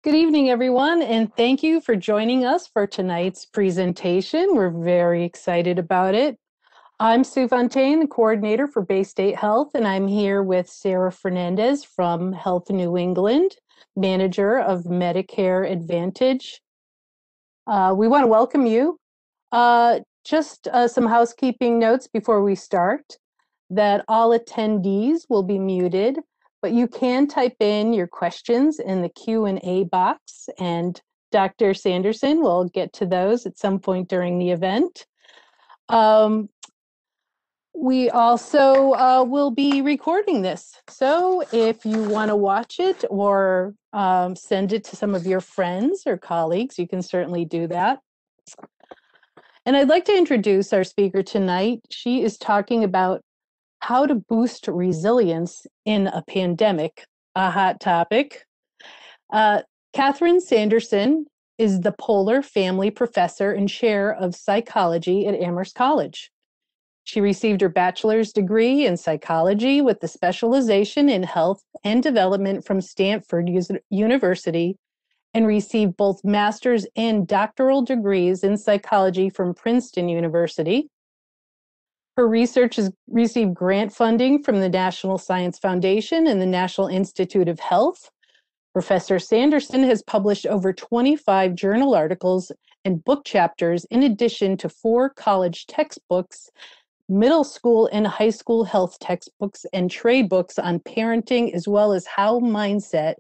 Good evening, everyone, and thank you for joining us for tonight's presentation. We're very excited about it. I'm Sue Fontaine, the coordinator for Bay State Health, and I'm here with Sarah Fernandez from Health New England, manager of Medicare Advantage. We want to welcome you. Just some housekeeping notes before we start, that all attendees will be muted, but you can type in your questions in the Q&A box, and Dr. Sanderson will get to those at some point during the event. We also will be recording this. So if you want to watch it or send it to some of your friends or colleagues, you can certainly do that. And I'd like to introduce our speaker tonight. She is talking about how to boost resilience in a pandemic, a hot topic. Catherine Sanderson is the Polar Family Professor and Chair of Psychology at Amherst College. She received her bachelor's degree in psychology with the specialization in health and development from Stanford University and received both master's and doctoral degrees in psychology from Princeton University. Her research has received grant funding from the National Science Foundation and the National Institute of Health. Professor Sanderson has published over 25 journal articles and book chapters, in addition to 4 college textbooks, middle school and high school health textbooks, and trade books on parenting, as well as how mindset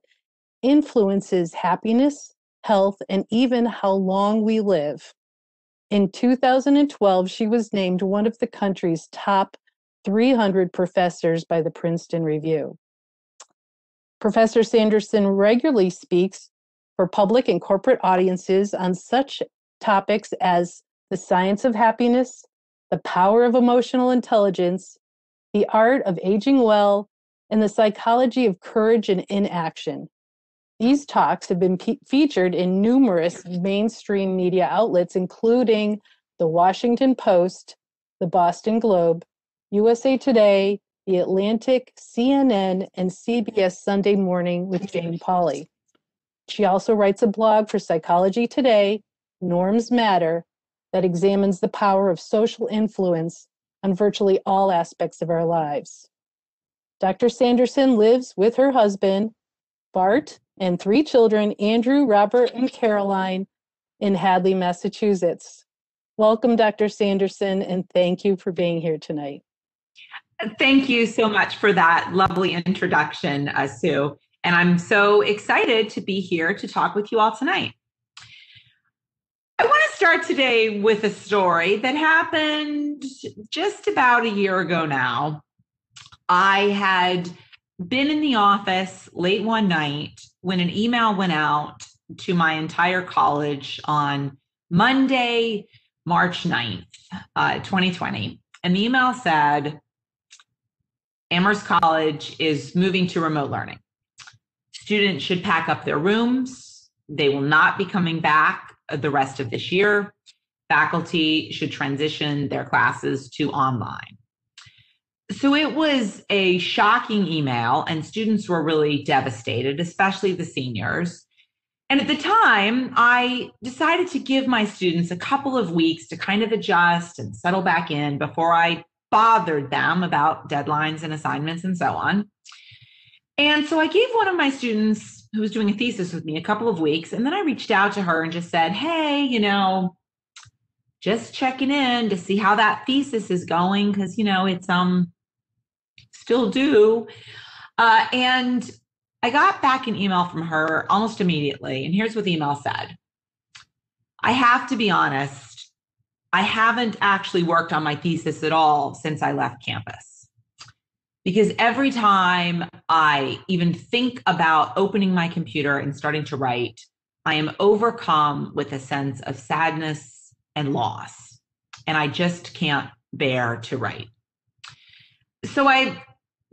influences happiness, health, and even how long we live. In 2012, she was named one of the country's top 300 professors by the Princeton Review. Professor Sanderson regularly speaks for public and corporate audiences on such topics as the science of happiness, the power of emotional intelligence, the art of aging well, and the psychology of courage and inaction. These talks have been featured in numerous mainstream media outlets, including The Washington Post, The Boston Globe, USA Today, The Atlantic, CNN, and CBS Sunday Morning with Jane Pauley. She also writes a blog for Psychology Today, Norms Matter, that examines the power of social influence on virtually all aspects of our lives. Dr. Sanderson lives with her husband, Bart, and 3 children, Andrew, Robert, and Caroline, in Hadley, Massachusetts. Welcome, Dr. Sanderson, and thank you for being here tonight. Thank you so much for that lovely introduction, Sue. And I'm so excited to be here to talk with you all tonight. I want to start today with a story that happened just about a year ago now. I had been in the office late one night when an email went out to my entire college on Monday, March 9th, 2020. And the email said, Amherst College is moving to remote learning. Students should pack up their rooms. They will not be coming back the rest of this year. Faculty should transition their classes to online. So it was a shocking email, and students were really devastated, especially the seniors. And at the time, I decided to give my students a couple of weeks to kind of adjust and settle back in before I bothered them about deadlines and assignments and so on. And so I gave one of my students who was doing a thesis with me a couple of weeks, and then I reached out to her and just said, hey, just checking in to see how that thesis is going, because, it's still due. And I got back an email from her almost immediately. And here's what the email said. I have to be honest, I haven't actually worked on my thesis at all since I left campus. Because every time I even think about opening my computer and starting to write, I am overcome with a sense of sadness and loss. And I just can't bear to write. So I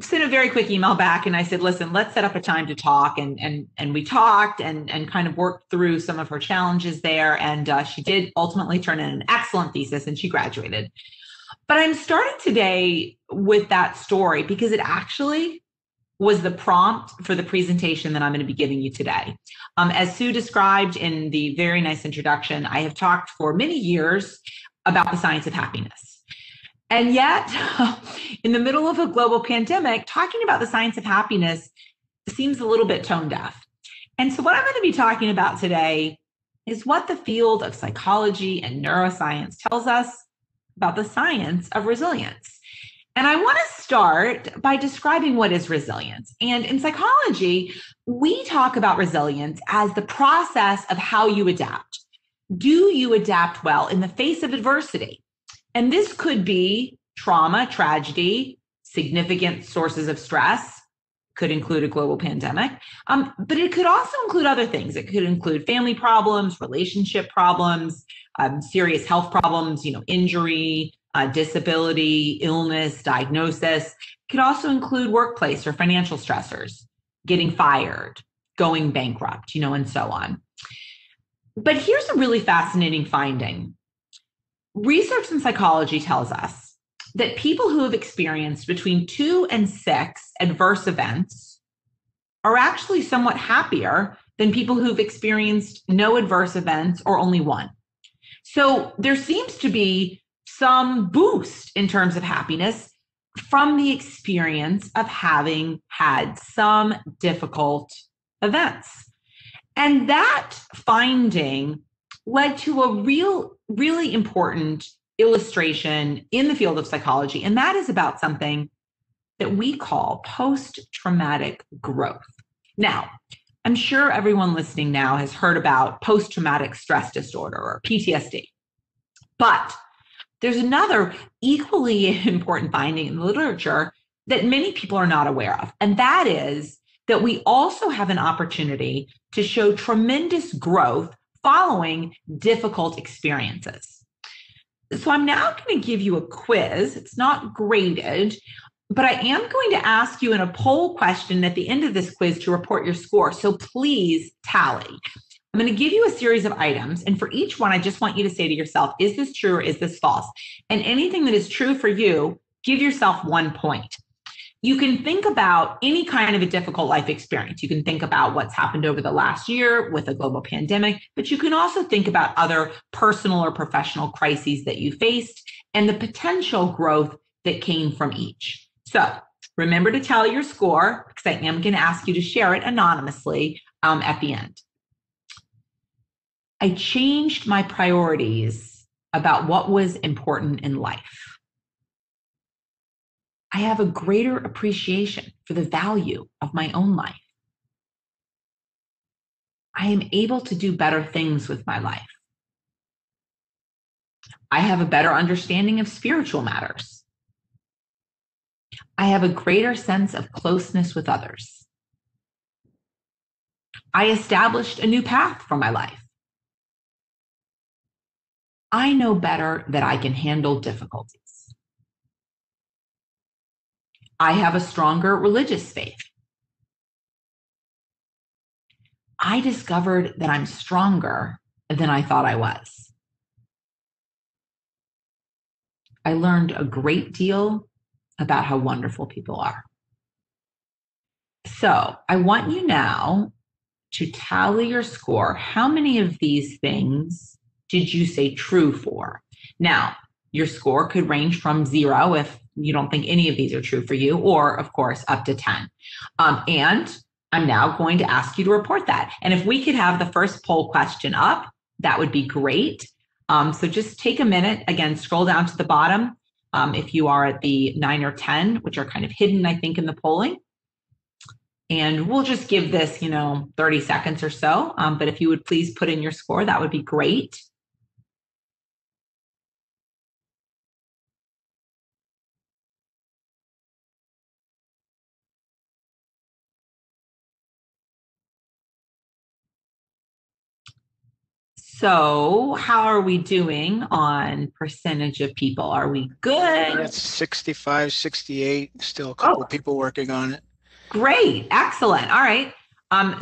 sent a very quick email back and I said, listen, let's set up a time to talk. And we talked and kind of worked through some of her challenges there. And she did ultimately turn in an excellent thesis and she graduated. But I'm starting today with that story because it actually was the prompt for the presentation that I'm going to be giving you today. As Sue described in the very nice introduction, I have talked for many years about the science of happiness. And yet, in the middle of a global pandemic, talking about the science of happiness seems a little bit tone deaf. And so what I'm going to be talking about today is what the field of psychology and neuroscience tells us about the science of resilience. And I want to start by describing what is resilience. And in psychology, we talk about resilience as the process of how you adapt. Do you adapt well in the face of adversity? And this could be trauma, tragedy, significant sources of stress, could include a global pandemic, but it could also include other things. It could include family problems, relationship problems, serious health problems, injury, disability, illness, diagnosis. It could also include workplace or financial stressors, getting fired, going bankrupt, and so on. But here's a really fascinating finding. Research in psychology tells us that people who have experienced between 2 and 6 adverse events are actually somewhat happier than people who've experienced no adverse events or only 1. So there seems to be some boost in terms of happiness from the experience of having had some difficult events. And that finding led to a really important illustration in the field of psychology, and that is about something that we call post-traumatic growth. Now, I'm sure everyone listening now has heard about post-traumatic stress disorder or PTSD, but there's another equally important finding in the literature that many people are not aware of, and that is that we also have an opportunity to show tremendous growth following difficult experiences. So I'm now going to give you a quiz. It's not graded, but I am going to ask you in a poll question at the end of this quiz to report your score. So please tally. I'm going to give you a series of items, and for each one, I just want you to say to yourself, is this true or is this false? And anything that is true for you, give yourself 1 point. You can think about any kind of a difficult life experience. You can think about what's happened over the last year with a global pandemic, but you can also think about other personal or professional crises that you faced and the potential growth that came from each. So remember to tally your score, because I am going to ask you to share it anonymously at the end. I changed my priorities about what was important in life. I have a greater appreciation for the value of my own life. I am able to do better things with my life. I have a better understanding of spiritual matters. I have a greater sense of closeness with others. I established a new path for my life. I know better that I can handle difficulties. I have a stronger religious faith. I discovered that I'm stronger than I thought I was. I learned a great deal about how wonderful people are. So I want you now to tally your score. How many of these things did you say true for? Now, your score could range from 0 if you don't think any of these are true for you, or of course, up to 10. And I'm now going to ask you to report that. And if we could have the first poll question up, that would be great. So just take a minute, again, scroll down to the bottom. If you are at the 9 or 10, which are kind of hidden, I think, in the polling. And we'll just give this, 30 seconds or so. But if you would please put in your score, that would be great. So how are we doing on percentage of people? Are we good? It's 65, 68, still a couple of people working on it. Great, excellent. All right.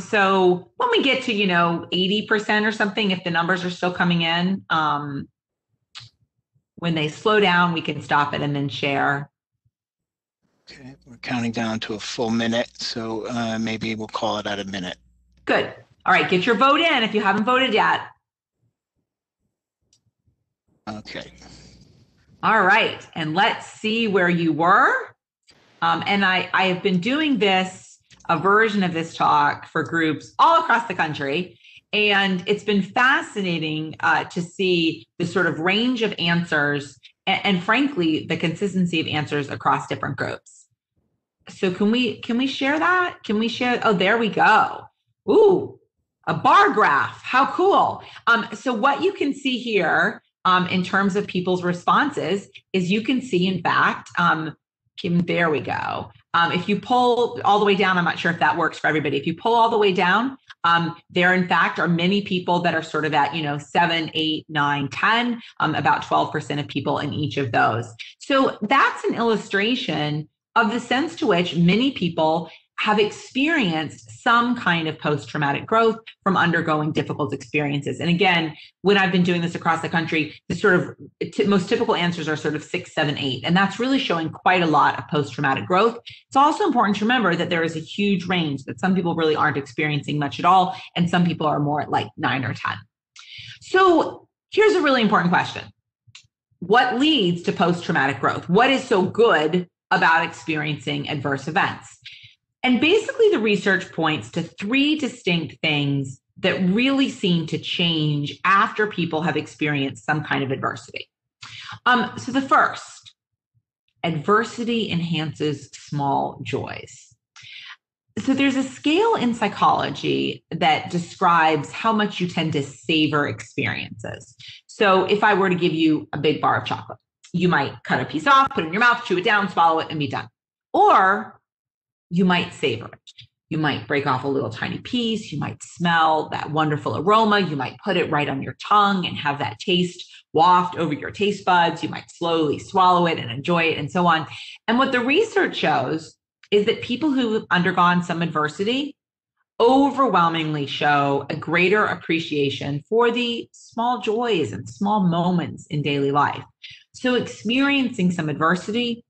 So when we get to, 80% or something, if the numbers are still coming in, when they slow down, we can stop it and then share. Okay, we're counting down to a full minute, so maybe we'll call it at a minute. Good. All right, get your vote in if you haven't voted yet. Okay. All right, and let's see where you were. And I have been doing a version of this talk for groups all across the country. And it's been fascinating to see the sort of range of answers and frankly, the consistency of answers across different groups. So can we share that? Can we share? Oh, there we go. Ooh, a bar graph. How cool. So what you can see here in terms of people's responses is you can see, in fact, there we go. If you pull all the way down, I'm not sure if that works for everybody. If you pull all the way down, there in fact are many people that are sort of at 7, 8, 9, 10, about 12% of people in each of those. So that's an illustration of the sense to which many people have experienced some kind of post-traumatic growth from undergoing difficult experiences. And again, when I've been doing this across the country, the sort of most typical answers are sort of 6, 7, 8. And that's really showing quite a lot of post-traumatic growth. It's also important to remember that there is a huge range, that some people really aren't experiencing much at all, and some people are more at like 9 or 10. So here's a really important question. What leads to post-traumatic growth? What is so good about experiencing adverse events? And basically, the research points to 3 distinct things that really seem to change after people have experienced some kind of adversity. So the first, adversity enhances small joys. So there's a scale in psychology that describes how much you tend to savor experiences. So if I were to give you a big bar of chocolate, you might cut a piece off, put it in your mouth, chew it down, swallow it, and be done. Or you might savor it. You might break off a little tiny piece. You might smell that wonderful aroma. You might put it right on your tongue and have that taste waft over your taste buds. You might slowly swallow it and enjoy it and so on. And what the research shows is that people who have undergone some adversity overwhelmingly show a greater appreciation for the small joys and small moments in daily life. So experiencing some adversity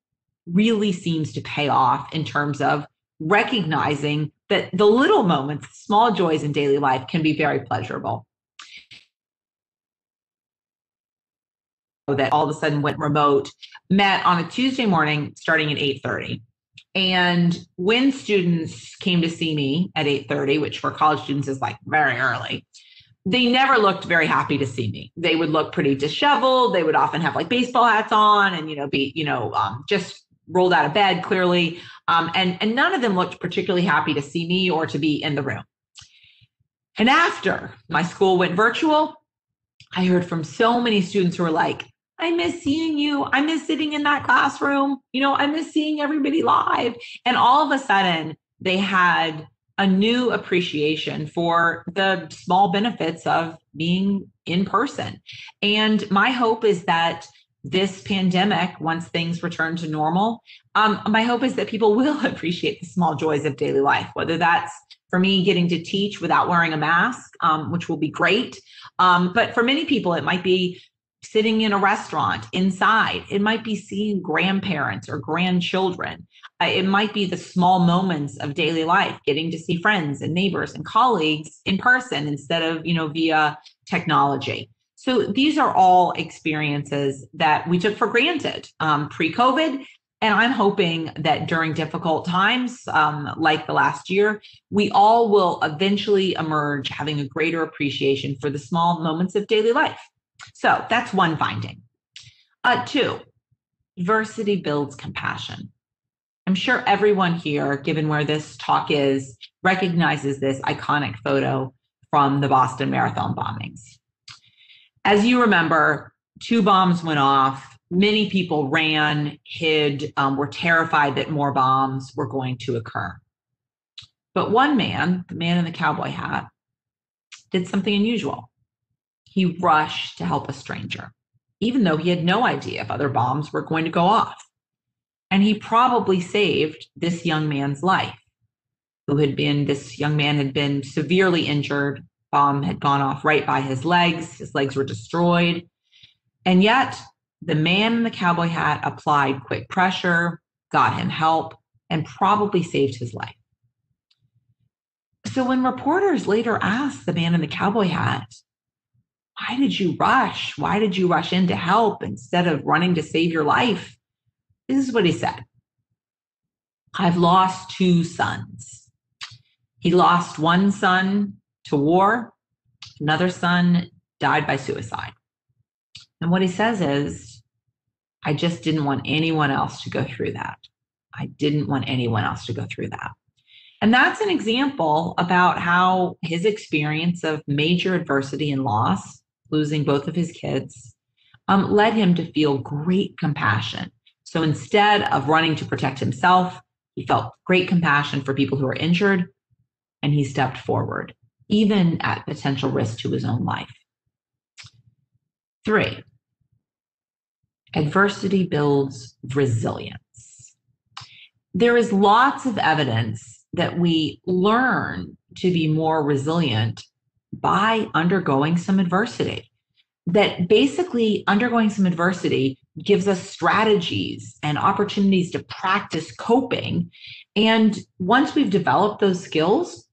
really seems to pay off in terms of recognizing that the little moments, small joys in daily life can be very pleasurable. That all of a sudden went remote, met on a Tuesday morning starting at 8:30. And when students came to see me at 8:30, which for college students is like very early, they never looked very happy to see me. They would look pretty disheveled. They would often have like baseball hats on and, be, just rolled out of bed clearly. And none of them looked particularly happy to see me or to be in the room. And after my school went virtual, I heard from so many students who were like, I miss seeing you. I miss sitting in that classroom. I miss seeing everybody live. And all of a sudden they had a new appreciation for the small benefits of being in person. And my hope is that this pandemic, once things return to normal, my hope is that people will appreciate the small joys of daily life, whether that's for me getting to teach without wearing a mask, which will be great. But for many people, it might be sitting in a restaurant inside. It might be seeing grandparents or grandchildren. It might be the small moments of daily life, getting to see friends and neighbors and colleagues in person instead of, via technology. So these are all experiences that we took for granted pre-COVID. And I'm hoping that during difficult times, like the last year, we all will eventually emerge having a greater appreciation for the small moments of daily life. So that's one finding. 2, diversity builds compassion. I'm sure everyone here, given where this talk is, recognizes this iconic photo from the Boston Marathon bombings. As you remember, 2 bombs went off. Many people ran, hid, were terrified that more bombs were going to occur. But one man, the man in the cowboy hat, did something unusual. He rushed to help a stranger, even though he had no idea if other bombs were going to go off. And he probably saved this young man's life, this young man had been severely injured. Bomb had gone off right by his legs. His legs were destroyed. And yet the man in the cowboy hat applied quick pressure, got him help, and probably saved his life. So when reporters later asked the man in the cowboy hat, why did you rush? Why did you rush in to help instead of running to save your life? This is what he said. I've lost 2 sons. He lost one son to war. Another son died by suicide. And what he says is, I just didn't want anyone else to go through that. I didn't want anyone else to go through that. And that's an example about how his experience of major adversity and loss, losing both of his kids, led him to feel great compassion. So instead of running to protect himself, he felt great compassion for people who are injured, and he stepped forward, even at potential risk to his own life. 3, adversity builds resilience. There is lots of evidence that we learn to be more resilient by undergoing some adversity. That basically undergoing some adversity gives us strategies and opportunities to practice coping. And once we've developed those skills,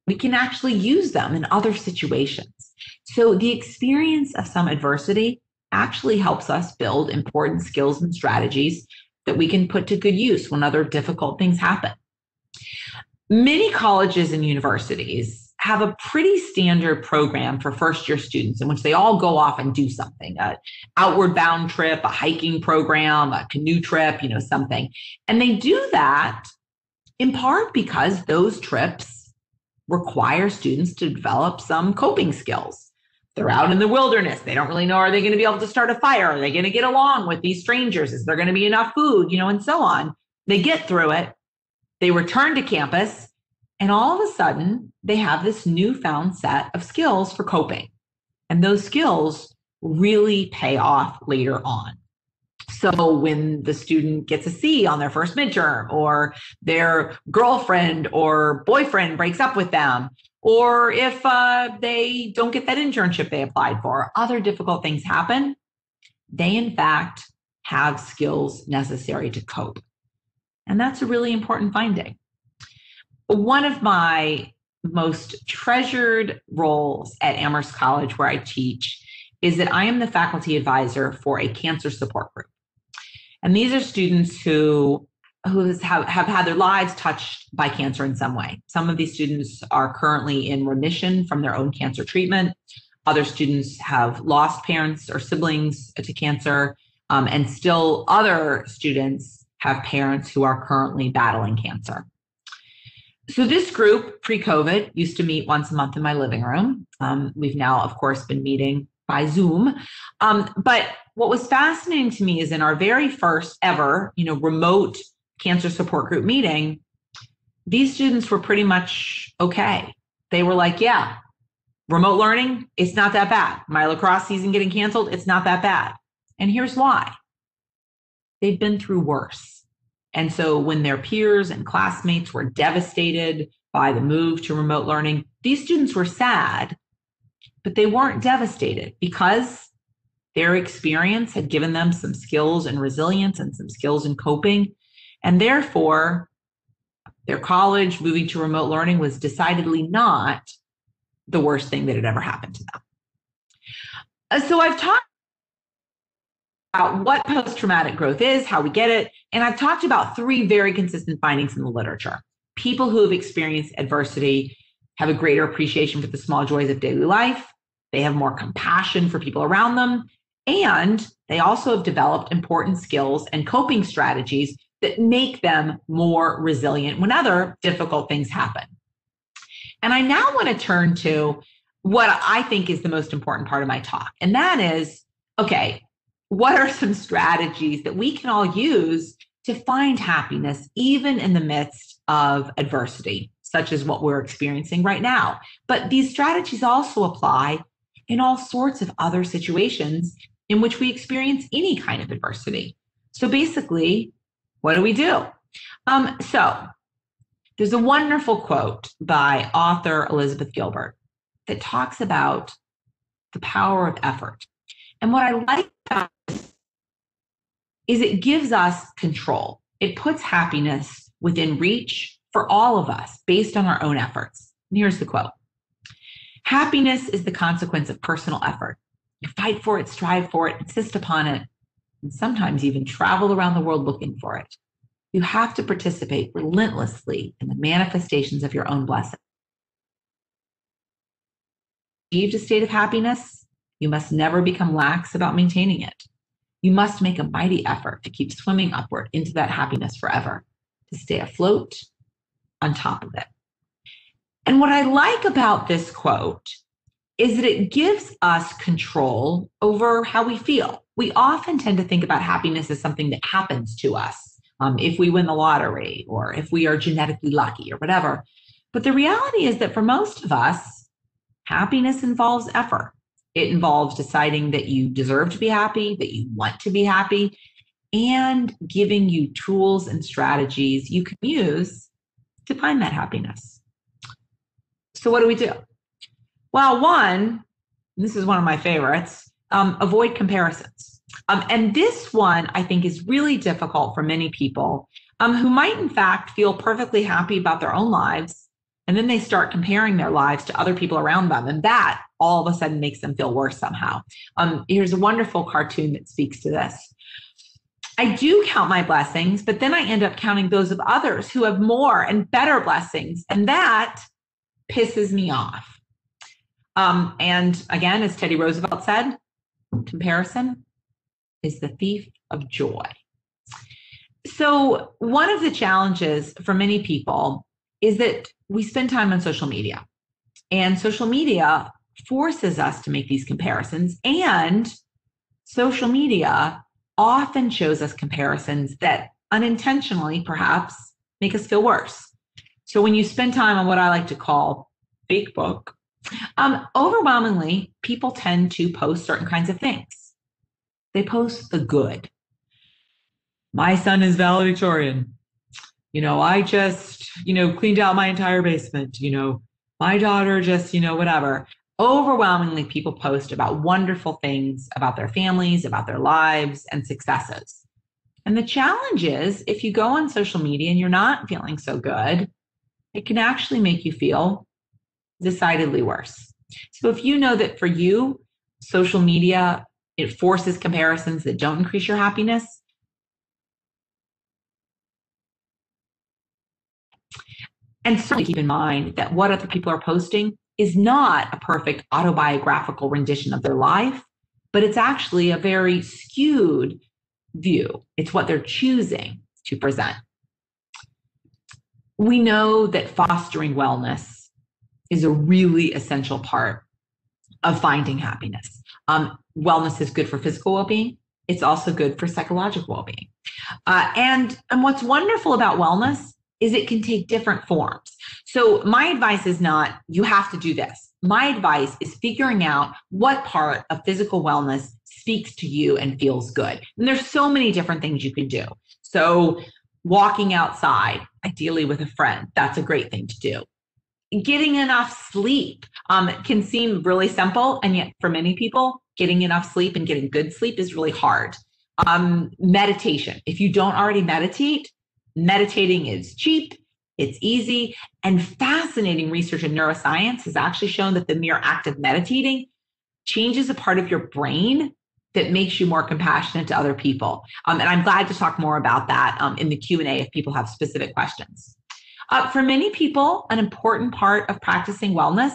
we can actually use them in other situations. So the experience of some adversity actually helps us build important skills and strategies that we can put to good use when other difficult things happen. Many colleges and universities have a pretty standard program for first-year students in which they all go off and do something, an outward bound trip, a hiking program, a canoe trip, something. And they do that in part because those trips require students to develop some coping skills. They're out in the wilderness. They don't really know, are they going to be able to start a fire? Are they going to get along with these strangers? Is there going to be enough food, and so on. They get through it. They return to campus, and all of a sudden, they have this newfound set of skills for coping. And those skills really pay off later on. So when the student gets a C on their first midterm, or their girlfriend or boyfriend breaks up with them, or if they don't get that internship they applied for, other difficult things happen, they in fact have skills necessary to cope. And that's a really important finding. One of my most treasured roles at Amherst College, where I teach, is that I am the faculty advisor for a cancer support group. And these are students who have had their lives touched by cancer in some way. Some of these students are currently in remission from their own cancer treatment. Other students have lost parents or siblings to cancer, and still other students have parents who are currently battling cancer. So this group, pre-COVID, used to meet once a month in my living room. We've now, of course, been meeting by Zoom. But what was fascinating to me is in our very first ever, remote cancer support group meeting, these students were pretty much okay. They were like, yeah, remote learning, it's not that bad. My lacrosse season getting canceled, it's not that bad. And here's why. They've been through worse. And so when their peers and classmates were devastated by the move to remote learning, these students were sad, but they weren't devastated because their experience had given them some skills in resilience and some skills in coping. And therefore, their college moving to remote learning was decidedly not the worst thing that had ever happened to them. So I've talked about what post-traumatic growth is, how we get it, and I've talked about 3 very consistent findings in the literature. People who have experienced adversity have a greater appreciation for the small joys of daily life. They have more compassion for people around them, and they also have developed important skills and coping strategies that make them more resilient when other difficult things happen. And I now want to turn to what I think is the most important part of my talk, and that is, okay, what are some strategies that we can all use to find happiness even in the midst of adversity, such as what we're experiencing right now? But these strategies also apply in all sorts of other situations in which we experience any kind of adversity. So basically, what do? So there's a wonderful quote by author Elizabeth Gilbert that talks about the power of effort. And what I like about it is it gives us control. It puts happiness within reach for all of us based on our own efforts. And here's the quote. Happiness is the consequence of personal effort. You fight for it, strive for it, insist upon it, and sometimes even travel around the world looking for it. You have to participate relentlessly in the manifestations of your own blessing. To achieve a state of happiness, you must never become lax about maintaining it. You must make a mighty effort to keep swimming upward into that happiness forever, to stay afloat on top of it. And what I like about this quote is that it gives us control over how we feel. We often tend to think about happiness as something that happens to us, if we win the lottery or if we are genetically lucky or whatever. But the reality is that for most of us, happiness involves effort. It involves deciding that you deserve to be happy, that you want to be happy, and giving you tools and strategies you can use to find that happiness. So what do we do? Well, one, this is one of my favorites, avoid comparisons. And this one, I think, is really difficult for many people who might, in fact, feel perfectly happy about their own lives, and then they start comparing their lives to other people around them, and that all of a sudden makes them feel worse somehow. Here's a wonderful cartoon that speaks to this. I do count my blessings, but then I end up counting those of others who have more and better blessings, and that pisses me off. And again, as Teddy Roosevelt said, comparison is the thief of joy. So one of the challenges for many people is that we spend time on social media, and social media forces us to make these comparisons, and social media often shows us comparisons that unintentionally perhaps make us feel worse. So when you spend time on what I like to call fake book, overwhelmingly, people tend to post certain kinds of things. They post the good. My son is valedictorian. I just, cleaned out my entire basement. My daughter just, whatever. Overwhelmingly, people post about wonderful things about their families, about their lives and successes. And the challenge is, if you go on social media and you're not feeling so good, it can actually make you feel decidedly worse. So if you know that for you, social media, it forces comparisons that don't increase your happiness, and certainly keep in mind that what other people are posting is not a perfect autobiographical rendition of their life, but it's actually a very skewed view. It's what they're choosing to present. We know that fostering wellness is a really essential part of finding happiness. Wellness is good for physical well-being. It's also good for psychological well-being. And what's wonderful about wellness is it can take different forms. So my advice is not, you have to do this. My advice is figuring out what part of physical wellness speaks to you and feels good. And there's so many different things you can do. So walking outside, ideally with a friend, that's a great thing to do. Getting enough sleep can seem really simple, and yet for many people, getting enough sleep and getting good sleep is really hard. Meditation. If you don't already meditate, meditating is cheap, it's easy, and fascinating research in neuroscience has actually shown that the mere act of meditating changes a part of your brain that makes you more compassionate to other people. And I'm glad to talk more about that in the Q&A if people have specific questions. For many people, an important part of practicing wellness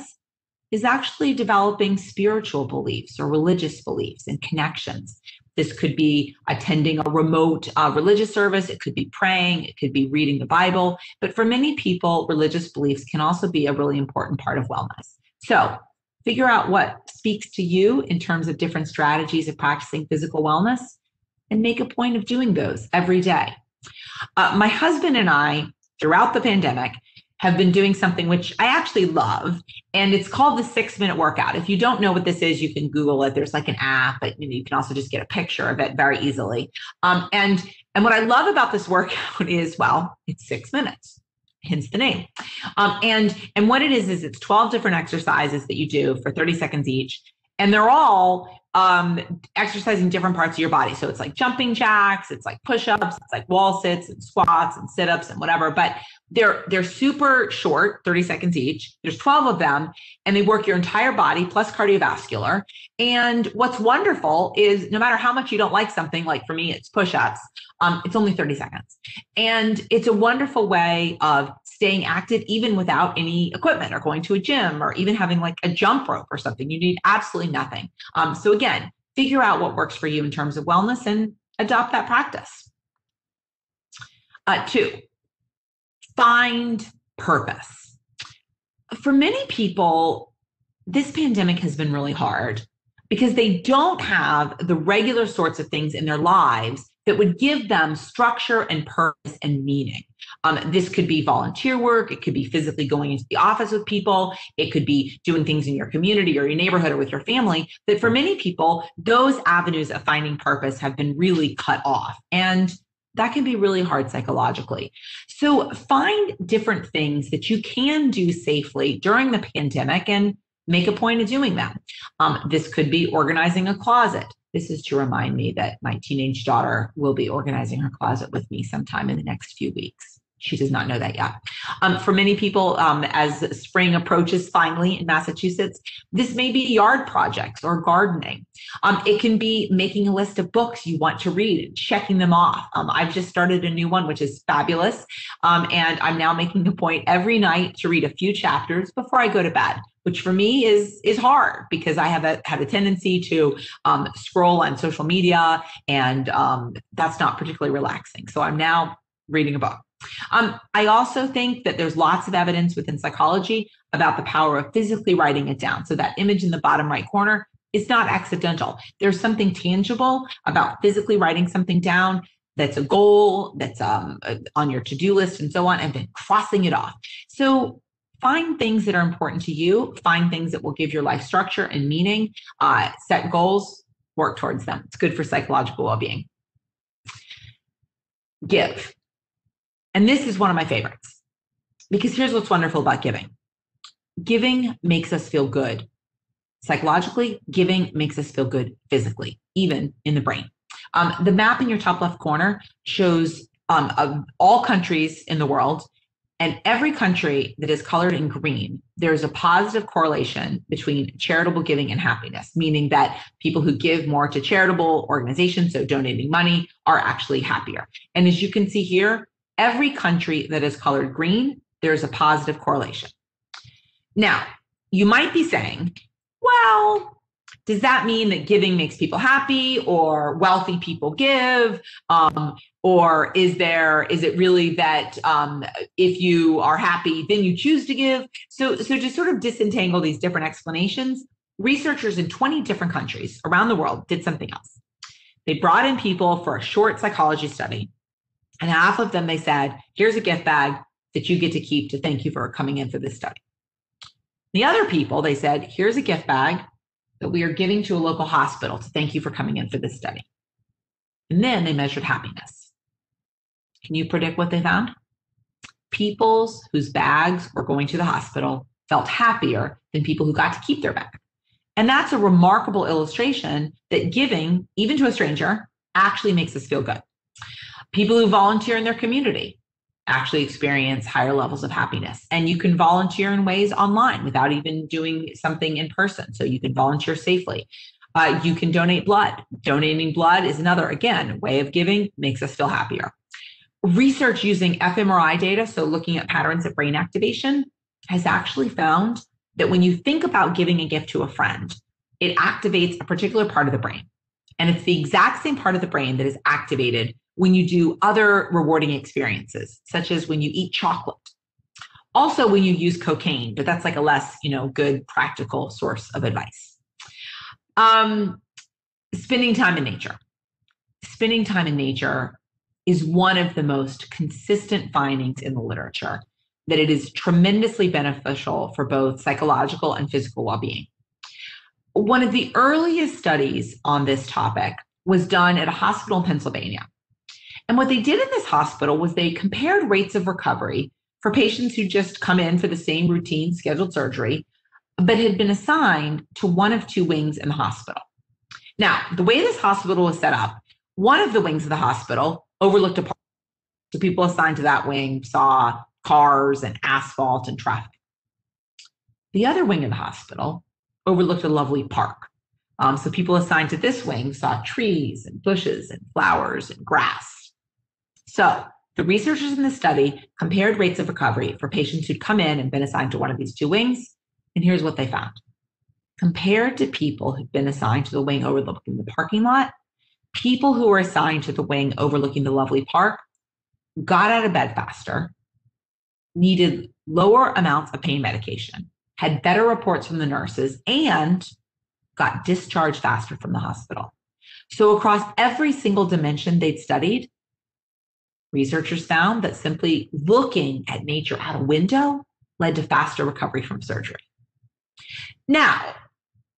is actually developing spiritual beliefs or religious beliefs and connections. This could be attending a remote religious service. It could be praying. It could be reading the Bible. But for many people, religious beliefs can also be a really important part of wellness. So figure out what speaks to you in terms of different strategies of practicing physical wellness and make a point of doing those every day. My husband and I, throughout the pandemic, have been doing something which I actually love, and it's called the 6-minute workout. If you don't know what this is, you can Google it. There's like an app, but you can also just get a picture of it very easily. And what I love about this workout is, well, it's 6 minutes, hence the name. And what it is it's 12 different exercises that you do for 30 seconds each, and they're all exercising different parts of your body. So it's like jumping jacks, it's like push-ups, it's like wall sits and squats and sit-ups and whatever. But they're super short, 30 seconds each. There's 12 of them, and they work your entire body plus cardiovascular. And what's wonderful is no matter how much you don't like something, like for me, it's push-ups, it's only 30 seconds. And it's a wonderful way of staying active even without any equipment or going to a gym or even having like a jump rope or something. You need absolutely nothing. So again, figure out what works for you in terms of wellness and adopt that practice. 2, find purpose. For many people, this pandemic has been really hard because they don't have the regular sorts of things in their lives that would give them structure and purpose and meaning. This could be volunteer work. It could be physically going into the office with people. It could be doing things in your community or your neighborhood or with your family. That for many people, those avenues of finding purpose have been really cut off. And that can be really hard psychologically. So find different things that you can do safely during the pandemic and make a point of doing them. This could be organizing a closet. This is to remind me that my teenage daughter will be organizing her closet with me sometime in the next few weeks. She does not know that yet. For many people, as spring approaches finally in Massachusetts, this may be yard projects or gardening. It can be making a list of books you want to read and checking them off. I've just started a new one, which is fabulous. And I'm now making a point every night to read a few chapters before I go to bed, which for me is hard because I have had a tendency to scroll on social media, and that's not particularly relaxing. So I'm now reading a book. I also think that there's lots of evidence within psychology about the power of physically writing it down. So that image in the bottom right corner is not accidental. There's something tangible about physically writing something down that's a goal, that's on your to-do list and so on, and then crossing it off. So find things that are important to you, find things that will give your life structure and meaning, set goals, work towards them. It's good for psychological well-being. Give. And this is one of my favorites because here's what's wonderful about giving. Giving makes us feel good. Psychologically, giving makes us feel good physically, even in the brain. The map in your top left corner shows of all countries in the world, and every country that is colored in green, there's a positive correlation between charitable giving and happiness, meaning that people who give more to charitable organizations, so donating money, are actually happier. And as you can see here, every country that is colored green, there's a positive correlation. Now, you might be saying, well, does that mean that giving makes people happy or wealthy people give? Or is it really that if you are happy, then you choose to give? So to sort of disentangle these different explanations, researchers in 20 different countries around the world did something else. They brought in people for a short psychology study. And half of them, they said, here's a gift bag that you get to keep to thank you for coming in for this study. The other people, they said, here's a gift bag that we are giving to a local hospital to thank you for coming in for this study. And then they measured happiness. Can you predict what they found? People whose bags were going to the hospital felt happier than people who got to keep their bag. And that's a remarkable illustration that giving, even to a stranger, actually makes us feel good. People who volunteer in their community actually experience higher levels of happiness. And you can volunteer in ways online without even doing something in person. So you can volunteer safely. You can donate blood. Donating blood is another, again, way of giving, makes us feel happier. Research using fMRI data, so looking at patterns of brain activation, has actually found that when you think about giving a gift to a friend, it activates a particular part of the brain. And it's the exact same part of the brain that is activated when you do other rewarding experiences, such as when you eat chocolate. Also, when you use cocaine, but that's like a less, good practical source of advice. Spending time in nature. Spending time in nature is one of the most consistent findings in the literature, that it is tremendously beneficial for both psychological and physical well-being. One of the earliest studies on this topic was done at a hospital in Pennsylvania. And what they did in this hospital was they compared rates of recovery for patients who just come in for the same routine scheduled surgery, but had been assigned to one of two wings in the hospital. Now, the way this hospital was set up, one of the wings of the hospital overlooked a park. So people assigned to that wing saw cars and asphalt and traffic. The other wing of the hospital overlooked a lovely park. So people assigned to this wing saw trees and bushes and flowers and grass. So the researchers in the study compared rates of recovery for patients who'd come in and been assigned to one of these two wings. And here's what they found. Compared to people who'd been assigned to the wing overlooking the parking lot, people who were assigned to the wing overlooking the lovely park got out of bed faster, needed lower amounts of pain medication, had better reports from the nurses, and got discharged faster from the hospital. So across every single dimension they'd studied, researchers found that simply looking at nature out a window led to faster recovery from surgery. Now,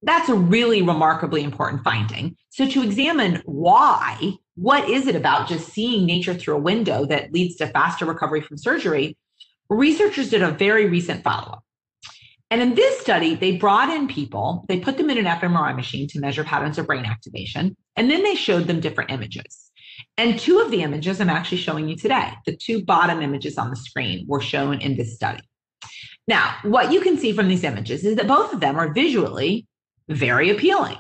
that's a really remarkably important finding. So to examine why, what is it about just seeing nature through a window that leads to faster recovery from surgery, researchers did a very recent follow-up. And in this study, they brought in people, they put them in an fMRI machine to measure patterns of brain activation, and then they showed them different images. And two of the images I'm actually showing you today. The two bottom images on the screen were shown in this study. Now, what you can see from these images is that both of them are visually very appealing.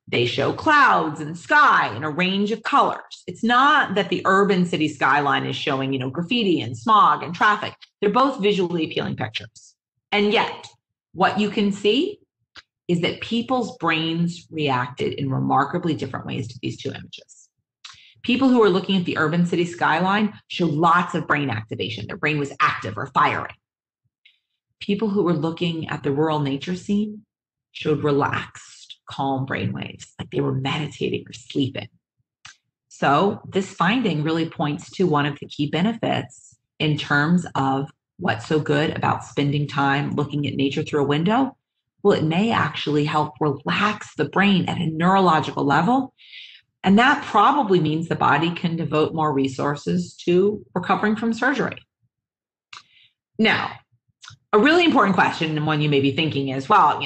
They show clouds and sky in a range of colors. It's not that the urban city skyline is showing, graffiti and smog and traffic. They're both visually appealing pictures. And yet, what you can see is that people's brains reacted in remarkably different ways to these two images. People who were looking at the urban city skyline showed lots of brain activation. Their brain was active or firing. People who were looking at the rural nature scene showed relaxed, calm brain waves, like they were meditating or sleeping. So this finding really points to one of the key benefits in terms of what's so good about spending time looking at nature through a window. Well, it may actually help relax the brain at a neurological level. And that probably means the body can devote more resources to recovering from surgery. Now, a really important question, and one you may be thinking is, well,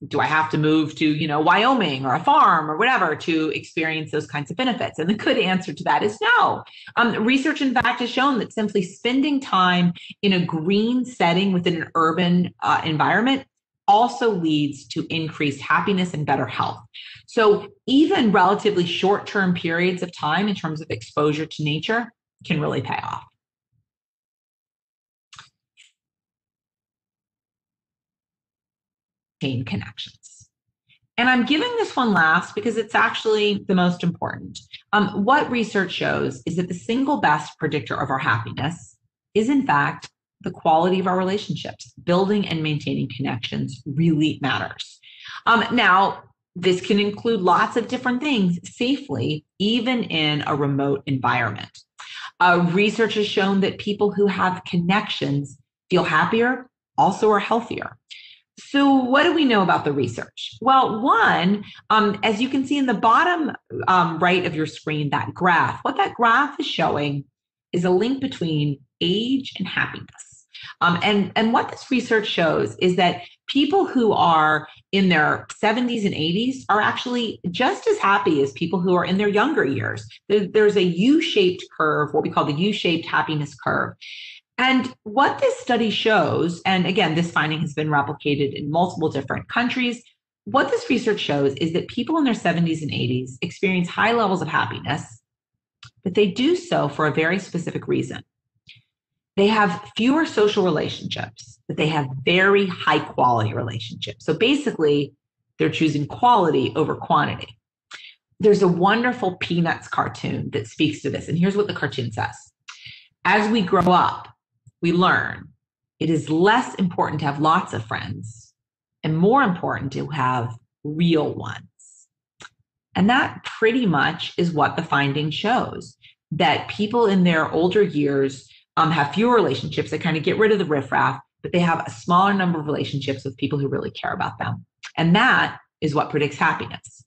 do I have to move to, Wyoming or a farm or whatever to experience those kinds of benefits? And the good answer to that is no. Research, in fact, has shown that simply spending time in a green setting within an urban environment also leads to increased happiness and better health. So even relatively short-term periods of time in terms of exposure to nature can really pay off. Connections. And I'm giving this one last because it's actually the most important. What research shows is that the single best predictor of our happiness is, in fact, the quality of our relationships. Building and maintaining connections really matters. Now, this can include lots of different things safely, even in a remote environment. Research has shown that people who have connections feel happier, also are healthier. So what do we know about the research? Well, one, as you can see in the bottom right of your screen, that graph, what that graph is showing is a link between age and happiness. And what this research shows is that people who are in their 70s and 80s are actually just as happy as people who are in their younger years. There's a U-shaped curve, what we call the U-shaped happiness curve. And what this study shows, and again, this finding has been replicated in multiple different countries, what this research shows is that people in their 70s and 80s experience high levels of happiness, but they do so for a very specific reason. They have fewer social relationships, but they have very high quality relationships. So basically, they're choosing quality over quantity. There's a wonderful Peanuts cartoon that speaks to this, and here's what the cartoon says. As we grow up, we learn it is less important to have lots of friends and more important to have real ones. And that pretty much is what the finding shows, that people in their older years have fewer relationships. They kind of get rid of the riffraff, but they have a smaller number of relationships with people who really care about them. And that is what predicts happiness.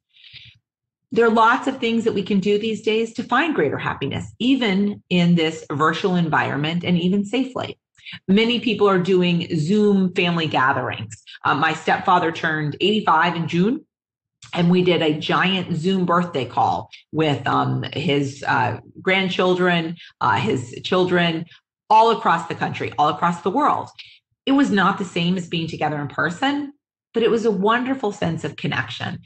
There are lots of things that we can do these days to find greater happiness, even in this virtual environment and even safely. Many people are doing Zoom family gatherings. My stepfather turned 85 in June, And we did a giant Zoom birthday call with his grandchildren, his children, all across the country, all across the world. It was not the same as being together in person, but it was a wonderful sense of connection.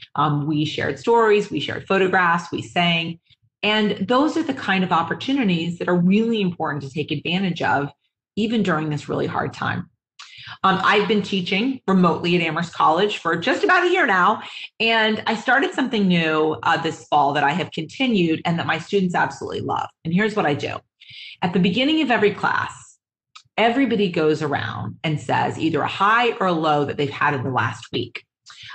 We shared stories, we shared photographs, we sang. And those are the kind of opportunities that are really important to take advantage of, even during this really hard time. I've been teaching remotely at Amherst College for just about a year now, and I started something new this fall that I have continued and that my students absolutely love. And here's what I do. At the beginning of every class, everybody goes around and says either a high or a low that they've had in the last week.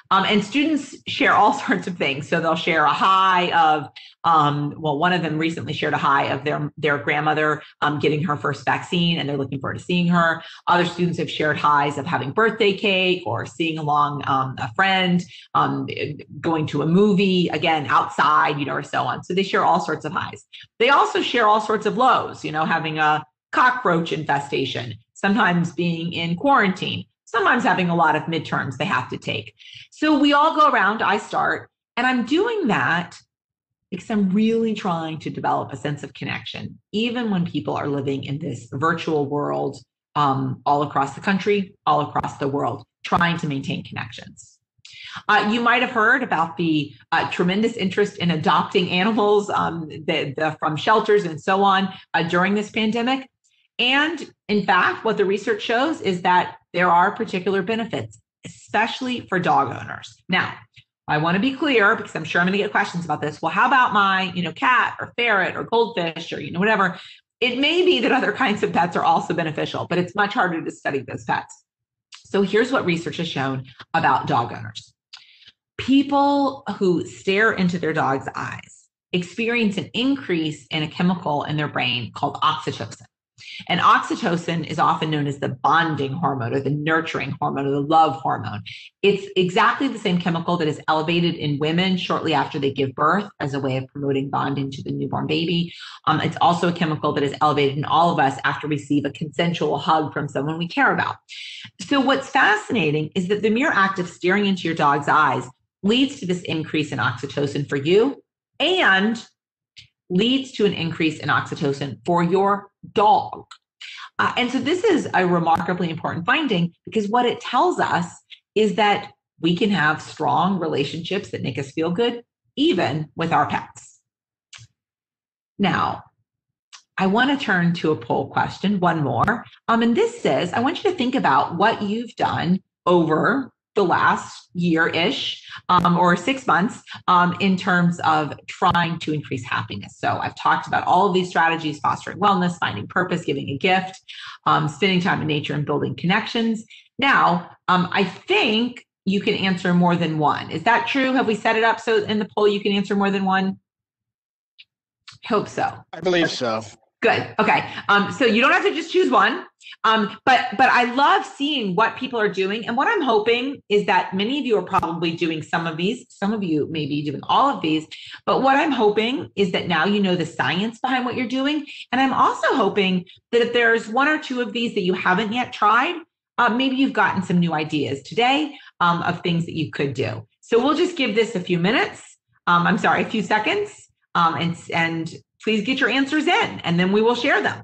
And students share all sorts of things. So they'll share a high of, one of them recently shared a high of their grandmother getting her first vaccine, and they're looking forward to seeing her. Other students have shared highs of having birthday cake or seeing along a friend, going to a movie, again, outside, or so on. So they share all sorts of highs. They also share all sorts of lows, having a cockroach infestation, sometimes being in quarantine, sometimes having a lot of midterms they have to take. So we all go around, I start, and I'm doing that because I'm really trying to develop a sense of connection, even when people are living in this virtual world, all across the country, all across the world, trying to maintain connections. You might have heard about the tremendous interest in adopting animals from shelters and so on during this pandemic. And in fact, what the research shows is that there are particular benefits, especially for dog owners. Now, I want to be clear because I'm sure I'm going to get questions about this. Well, how about my, cat or ferret or goldfish or, whatever? It may be that other kinds of pets are also beneficial, but it's much harder to study those pets. So here's what research has shown about dog owners. People who stare into their dog's eyes experience an increase in a chemical in their brain called oxytocin. And oxytocin is often known as the bonding hormone or the nurturing hormone or the love hormone. It's exactly the same chemical that is elevated in women shortly after they give birth as a way of promoting bonding to the newborn baby. It's also a chemical that is elevated in all of us after we receive a consensual hug from someone we care about. So what's fascinating is that the mere act of staring into your dog's eyes leads to this increase in oxytocin for you and leads to an increase in oxytocin for your dog. And so this is a remarkably important finding because what it tells us is that we can have strong relationships that make us feel good, even with our pets. Now, I want to turn to a poll question, one more. And this says, I want you to think about what you've done over the last year-ish or 6 months in terms of trying to increase happiness. So I've talked about all of these strategies: fostering wellness, finding purpose, giving a gift, spending time in nature, and building connections. Now, I think you can answer more than one. Is that true? Have we set it up so in the poll you can answer more than one? Hope so. I believe so. Good. Okay. So you don't have to just choose one. But I love seeing what people are doing. And what I'm hoping is that many of you are probably doing some of these. Some of you may be doing all of these. But what I'm hoping is that now you know the science behind what you're doing. And I'm also hoping that if there's one or two of these that you haven't yet tried, maybe you've gotten some new ideas today of things that you could do. So we'll just give this a few minutes. A few seconds. And please get your answers in, and then we will share them.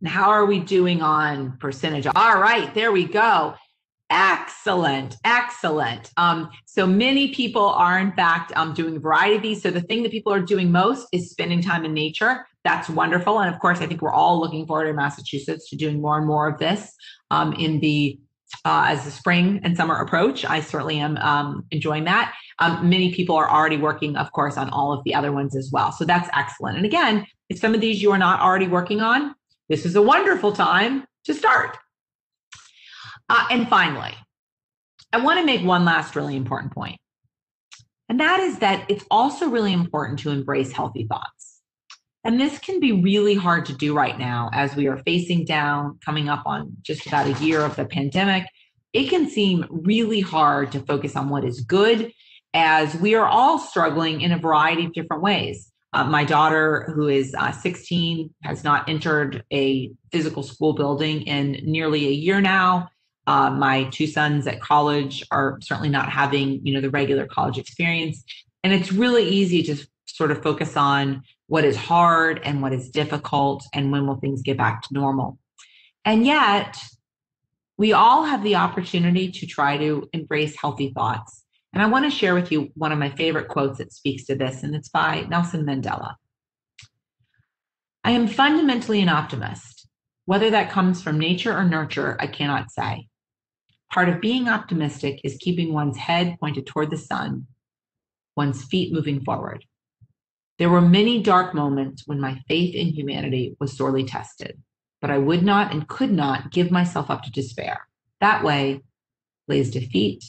Now, how are we doing on percentage? All right, there we go. Excellent, excellent. So many people are in fact doing a variety of these. So the thing that people are doing most is spending time in nature. That's wonderful. And of course, I think we're all looking forward in Massachusetts to doing more and more of this in the as the spring and summer approach. I certainly am enjoying that. Many people are already working, of course, on all of the other ones as well. So that's excellent. And again, if some of these you are not already working on, this is a wonderful time to start. And finally, I want to make one last really important point. And that is that it's also really important to embrace healthy thoughts. And this can be really hard to do right now as we are facing down, coming up on just about a year of the pandemic. It can seem really hard to focus on what is good as we are all struggling in a variety of different ways. My daughter, who is 16, has not entered a physical school building in nearly a year now. My two sons at college are certainly not having, the regular college experience. And it's really easy to sort of focus on what is hard and what is difficult and when will things get back to normal. And yet, we all have the opportunity to try to embrace healthy thoughts. And I want to share with you one of my favorite quotes that speaks to this, and it's by Nelson Mandela. I am fundamentally an optimist. Whether that comes from nature or nurture, I cannot say. Part of being optimistic is keeping one's head pointed toward the sun, one's feet moving forward. There were many dark moments when my faith in humanity was sorely tested, but I would not and could not give myself up to despair. That way lays defeat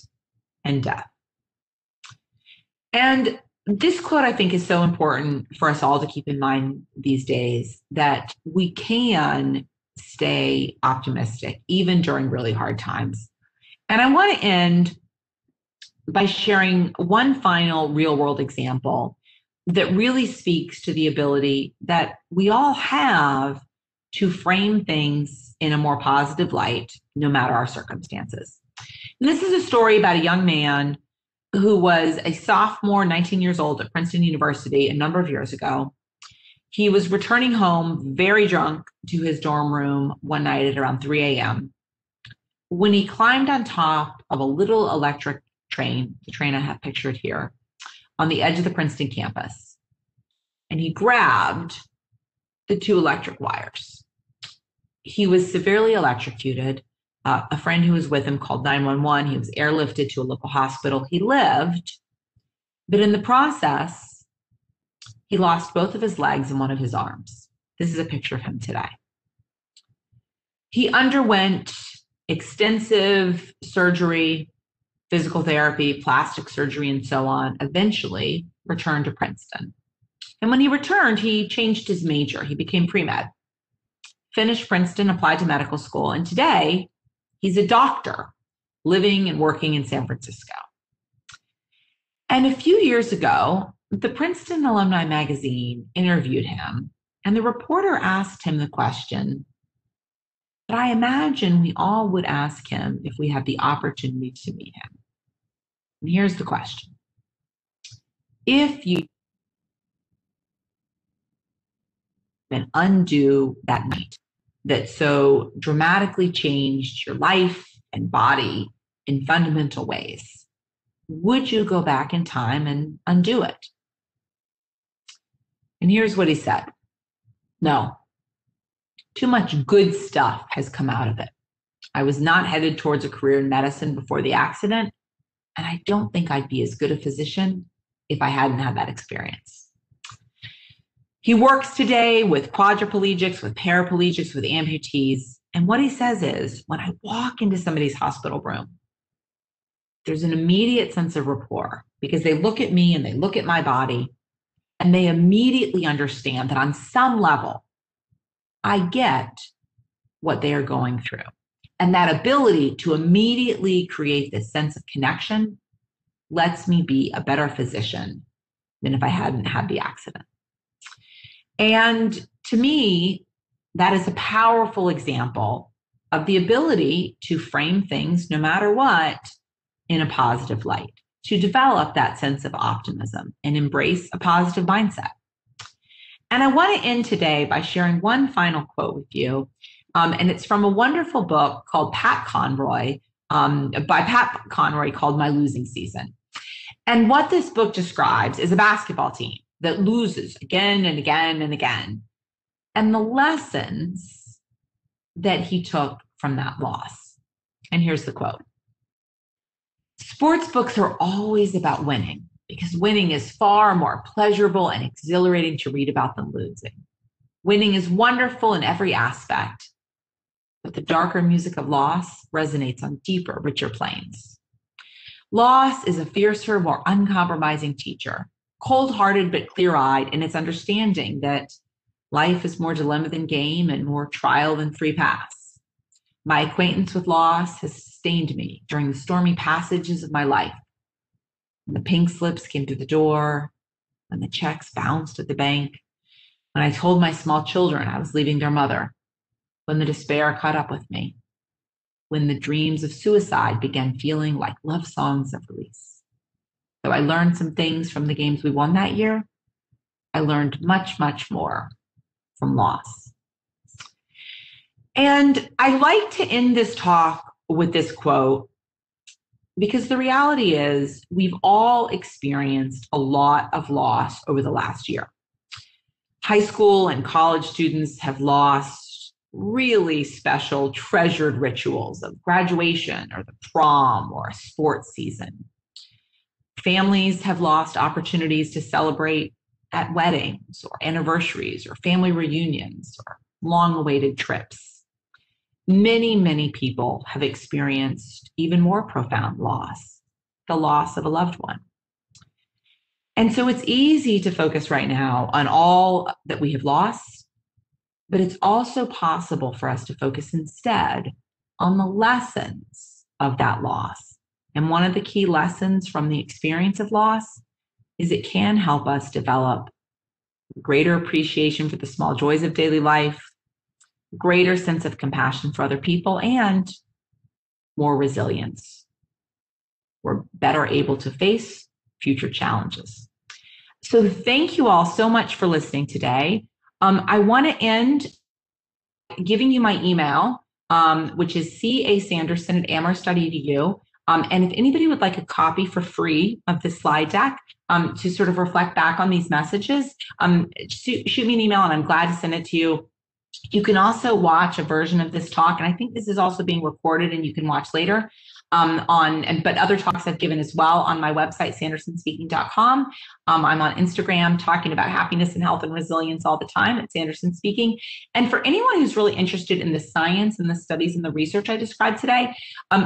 and death. And this quote, I think, is so important for us all to keep in mind these days, that we can stay optimistic even during really hard times. And I want to end by sharing one final real-world example that really speaks to the ability that we all have to frame things in a more positive light, no matter our circumstances. And this is a story about a young man who was a sophomore, 19 years old at Princeton University a number of years ago. He was returning home very drunk to his dorm room one night at around 3 a.m. when he climbed on top of a little electric train, the train I have pictured here, on the edge of the Princeton campus. And he grabbed the two electric wires. He was severely electrocuted. A friend who was with him called 911. He was airlifted to a local hospital. He lived, but in the process, he lost both of his legs and one of his arms. This is a picture of him today. He underwent extensive surgery, physical therapy, plastic surgery, and so on, eventually returned to Princeton. And when he returned, he changed his major. He became pre-med, finished Princeton, applied to medical school, and today he's a doctor living and working in San Francisco. And a few years ago, the Princeton Alumni Magazine interviewed him, and the reporter asked him the question that I imagine we all would ask him if we had the opportunity to meet him. And here's the question. If you can undo that night that so dramatically changed your life and body in fundamental ways, would you go back in time and undo it? And here's what he said. No. Too much good stuff has come out of it. I was not headed towards a career in medicine before the accident, and I don't think I'd be as good a physician if I hadn't had that experience. He works today with quadriplegics, with paraplegics, with amputees. And what he says is, when I walk into somebody's hospital room, there's an immediate sense of rapport because they look at me and they look at my body and they immediately understand that on some level, I get what they are going through. And that ability to immediately create this sense of connection lets me be a better physician than if I hadn't had the accident. And to me, that is a powerful example of the ability to frame things, no matter what, in a positive light, to develop that sense of optimism and embrace a positive mindset. And I want to end today by sharing one final quote with you. And it's from a wonderful book called by Pat Conroy, called My Losing Season. And what this book describes is a basketball team that loses again and again and again, and the lessons that he took from that loss. And here's the quote. Sports books are always about winning because winning is far more pleasurable and exhilarating to read about than losing. Winning is wonderful in every aspect, but the darker music of loss resonates on deeper, richer planes. Loss is a fiercer, more uncompromising teacher, cold-hearted but clear-eyed in its understanding that life is more dilemma than game and more trial than free pass. My acquaintance with loss has sustained me during the stormy passages of my life. When the pink slips came through the door, when the checks bounced at the bank, when I told my small children I was leaving their mother, when the despair caught up with me, when the dreams of suicide began feeling like love songs of release. Though I learned some things from the games we won that year, I learned much, much more from loss. And I like to end this talk with this quote, because the reality is we've all experienced a lot of loss over the last year. High school and college students have lost really special, treasured rituals of graduation or the prom or a sports season. Families have lost opportunities to celebrate at weddings or anniversaries or family reunions or long-awaited trips. Many, many people have experienced even more profound loss, the loss of a loved one. And so it's easy to focus right now on all that we have lost, but it's also possible for us to focus instead on the lessons of that loss. And one of the key lessons from the experience of loss is it can help us develop greater appreciation for the small joys of daily life, greater sense of compassion for other people, and more resilience. We're better able to face future challenges. So thank you all so much for listening today. I want to end giving you my email, which is casanderson@amherst.edu. And if anybody would like a copy for free of the slide deck to sort of reflect back on these messages, shoot me an email and I'm glad to send it to you. You can also watch a version of this talk, and I think this is also being recorded and you can watch later but other talks I've given as well on my website, sandersonspeaking.com. I'm on Instagram talking about happiness and health and resilience all the time at Sanderson Speaking. And for anyone who's really interested in the science and the studies and the research I described today,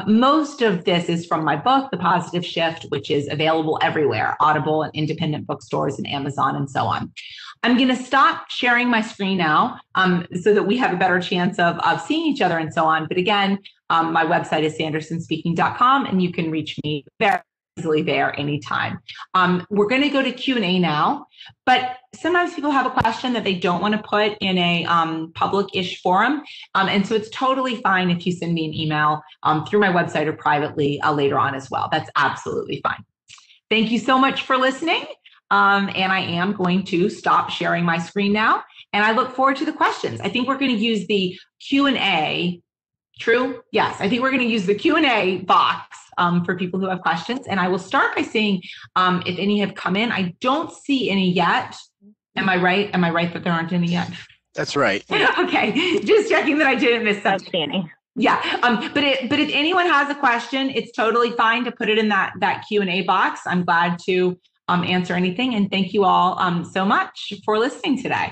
most of this is from my book, The Positive Shift, which is available everywhere, Audible and independent bookstores and Amazon and so on. I'm going to stop sharing my screen now so that we have a better chance of seeing each other and so on. But again, my website is sandersonspeaking.com, and you can reach me very easily there anytime. We're going to go to Q&A now, but sometimes people have a question that they don't want to put in a public-ish forum. And so it's totally fine if you send me an email through my website or privately later on as well. That's absolutely fine. Thank you so much for listening. And I am going to stop sharing my screen now, and I look forward to the questions. I think we're going to use the Q&A. True? Yes, I think we're going to use the Q&A box for people who have questions. And I will start by seeing if any have come in. I don't see any yet. Am I right? Am I right that there aren't any yet? That's right. Okay, just checking that I didn't miss something. Outstanding. Yeah, but if anyone has a question, it's totally fine to put it in that Q&A box. I'm glad to answer anything. And thank you all so much for listening today.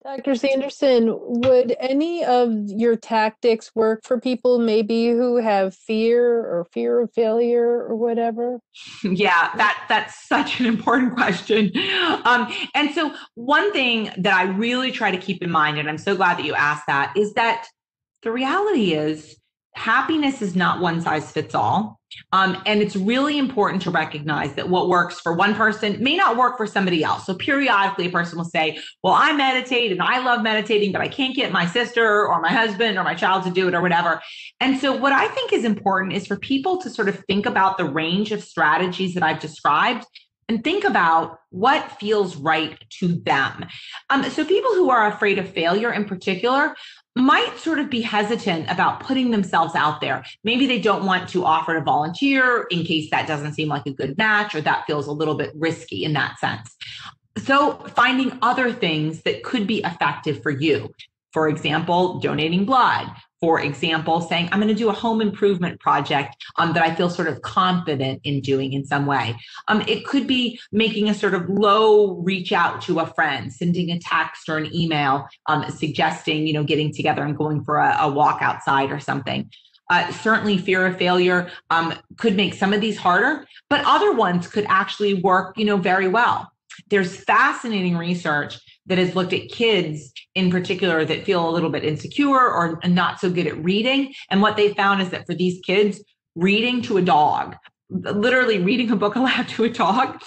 Dr. Sanderson, would any of your tactics work for people maybe who have fear of failure or whatever? Yeah, that's such an important question. And so one thing that I really try to keep in mind, and I'm so glad that you asked that, is that the reality is happiness is not one size fits all. And it's really important to recognize that what works for one person may not work for somebody else. So periodically a person will say, well, I meditate and I love meditating, but I can't get my sister or my husband or my child to do it or whatever. And so what I think is important is for people to sort of think about the range of strategies that I've described and think about what feels right to them. So people who are afraid of failure in particular might sort of be hesitant about putting themselves out there. Maybe they don't want to offer to volunteer in case that doesn't seem like a good match or that feels a little bit risky in that sense. So finding other things that could be effective for you. For example, donating blood. for example, saying, I'm going to do a home improvement project that I feel sort of confident in doing in some way. It could be making a sort of low reach out to a friend, sending a text or an email, suggesting, getting together and going for a walk outside or something. Certainly fear of failure could make some of these harder, but other ones could actually work, very well. There's fascinating research that has looked at kids in particular that feel a little bit insecure or not so good at reading. And what they found is that for these kids, reading to a dog, literally reading a book aloud to a dog,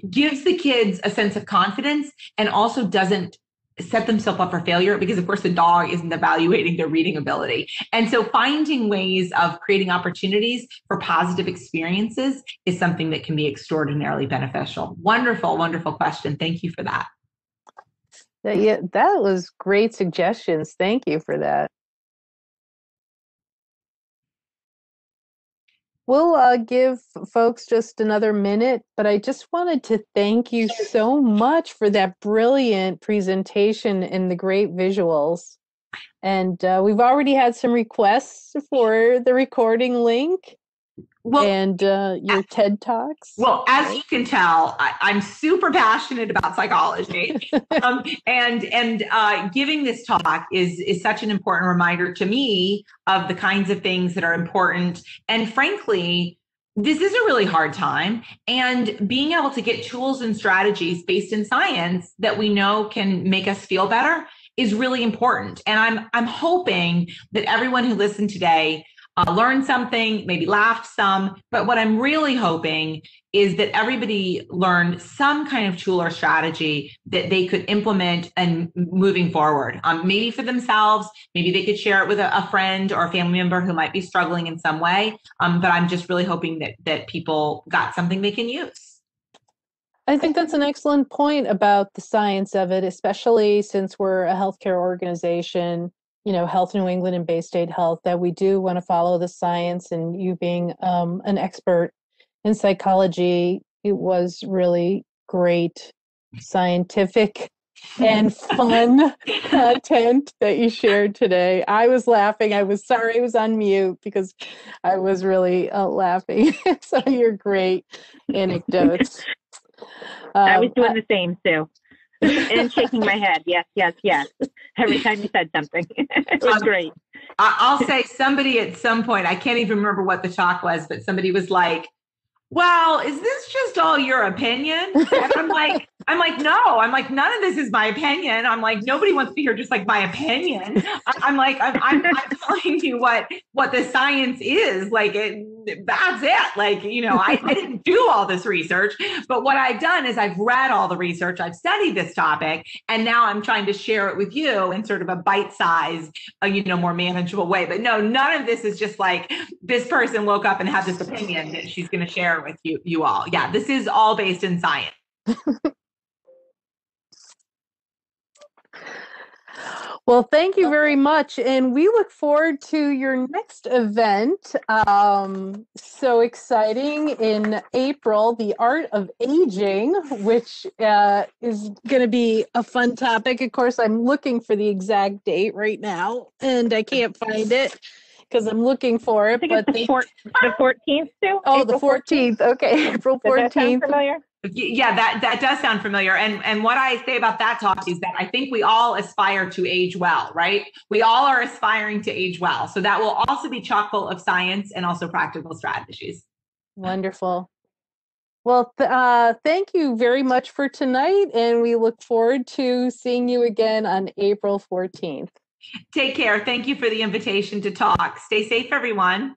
gives the kids a sense of confidence and also doesn't set themselves up for failure because, of course, the dog isn't evaluating their reading ability. And so finding ways of creating opportunities for positive experiences is something that can be extraordinarily beneficial. Wonderful, wonderful question. Thank you for that. Yeah, that was great suggestions. Thank you for that. We'll give folks just another minute, but I just wanted to thank you so much for that brilliant presentation and the great visuals. And we've already had some requests for the recording link. Well, and your TED Talks. Well, as you can tell, I'm super passionate about psychology, and giving this talk is such an important reminder to me of the kinds of things that are important. And frankly, this is a really hard time, and being able to get tools and strategies based in science that we know can make us feel better is really important. And I'm hoping that everyone who listened today learned something, maybe laughed some, but what I'm really hoping is that everybody learned some kind of tool or strategy that they could implement and moving forward, maybe for themselves, maybe they could share it with a friend or a family member who might be struggling in some way. But I'm just really hoping that people got something they can use. I think that's an excellent point about the science of it, especially since we're a healthcare organization, Health New England and Bay State Health, that we do want to follow the science. And you being an expert in psychology, it was really great scientific and fun content that you shared today. I was laughing. I was sorry I was on mute because I was really laughing. So you're great anecdotes. I was doing the same, Sue. And shaking my head. Yes, yes, yes. Every time you said something. It was great. I'll say somebody at some point, I can't even remember what the talk was, but somebody was like, well, is this just all your opinion? And I'm like, no, none of this is my opinion. I'm like, nobody wants to hear just like my opinion. I'm telling you what the science is. Like, that's it. Like, I didn't do all this research, but what I've done is I've read all the research, I've studied this topic, and now I'm trying to share it with you in sort of a bite-sized, more manageable way. But no, none of this is just like this person woke up and had this opinion that she's going to share with you all. Yeah, this is all based in science. Well, thank you very much. And we look forward to your next event. So exciting in April, The Art of Aging, which is going to be a fun topic. Of course, I'm looking for the exact date right now, and I can't find it because I'm looking for it. I think it's the 14th, too. Oh, April the 14th. Okay, April 14th. Does that sound familiar? Yeah, that does sound familiar. And what I say about that talk is that I think we all aspire to age well, right? We all are aspiring to age well. So that will also be chock full of science and also practical strategies. Wonderful. Well, thank you very much for tonight. And we look forward to seeing you again on April 14th. Take care. Thank you for the invitation to talk. Stay safe, everyone.